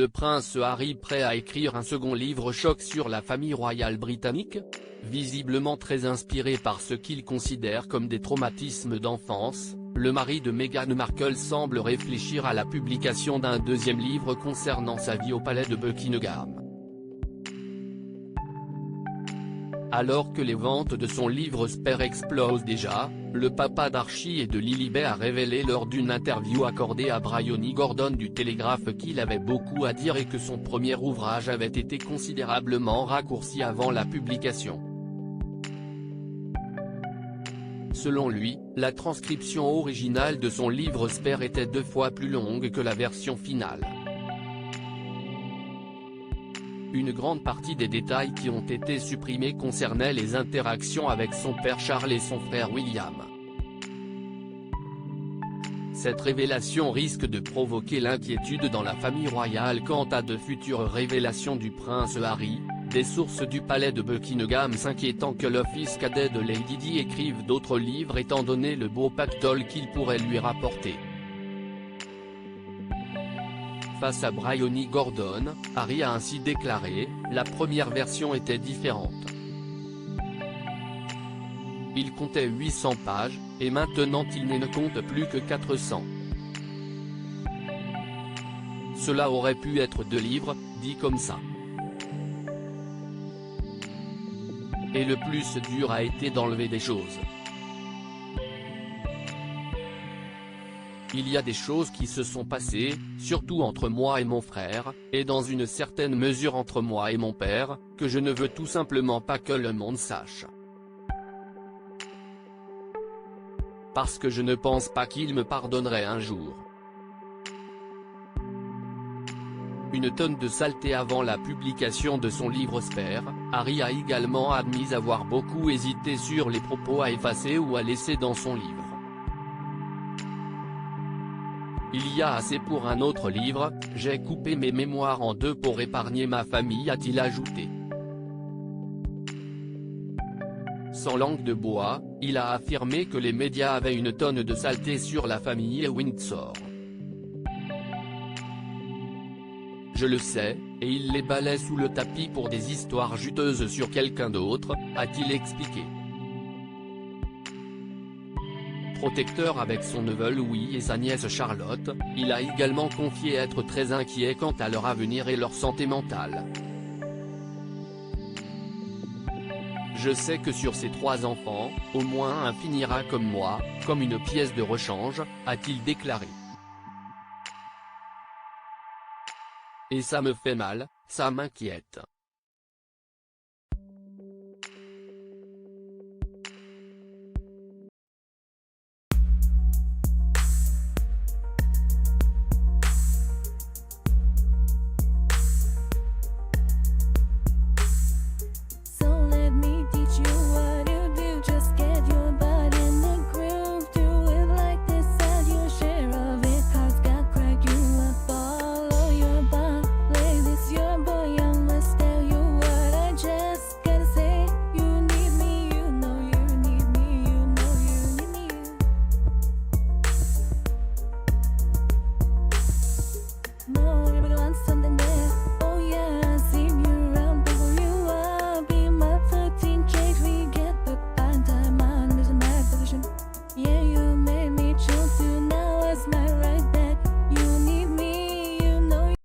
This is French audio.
Le prince Harry prêt à écrire un second livre choc sur la famille royale britannique? Visiblement très inspiré par ce qu'il considère comme des traumatismes d'enfance, le mari de Meghan Markle semble réfléchir à la publication d'un deuxième livre concernant sa vie au palais de Buckingham. Alors que les ventes de son livre Spare explosent déjà, le papa d'Archie et de Lilibet a révélé lors d'une interview accordée à Bryony Gordon du Télégraphe qu'il avait beaucoup à dire et que son premier ouvrage avait été considérablement raccourci avant la publication. Selon lui, la transcription originale de son livre Spare était 2 fois plus longue que la version finale. Une grande partie des détails qui ont été supprimés concernaient les interactions avec son père Charles et son frère William. Cette révélation risque de provoquer l'inquiétude dans la famille royale quant à de futures révélations du prince Harry, des sources du palais de Buckingham s'inquiétant que le fils cadet de Lady Di écrive d'autres livres étant donné le beau pactole qu'il pourrait lui rapporter. Face à Bryony Gordon, Harry a ainsi déclaré « La première version était différente. Il comptait 800 pages, et maintenant il ne compte plus que 400. Cela aurait pu être 2 livres, dit comme ça. Et le plus dur a été d'enlever des choses. Il y a des choses qui se sont passées, surtout entre moi et mon frère, et dans une certaine mesure entre moi et mon père, que je ne veux tout simplement pas que le monde sache. Parce que je ne pense pas qu'il me pardonnerait un jour. Une tonne de saleté avant la publication de son livre Spare, Harry a également admis avoir beaucoup hésité sur les propos à effacer ou à laisser dans son livre. Il y a assez pour un autre livre, j'ai coupé mes mémoires en 2 pour épargner ma famille, a-t-il ajouté. Sans langue de bois, il a affirmé que les médias avaient une tonne de saleté sur la famille Windsor. Je le sais, et il les balaie sous le tapis pour des histoires juteuses sur quelqu'un d'autre, a-t-il expliqué. Protecteur avec son neveu Louis et sa nièce Charlotte, il a également confié être très inquiet quant à leur avenir et leur santé mentale. Je sais que sur ces 3 enfants, au moins un finira comme moi, comme une pièce de rechange, a-t-il déclaré. Et ça me fait mal, ça m'inquiète.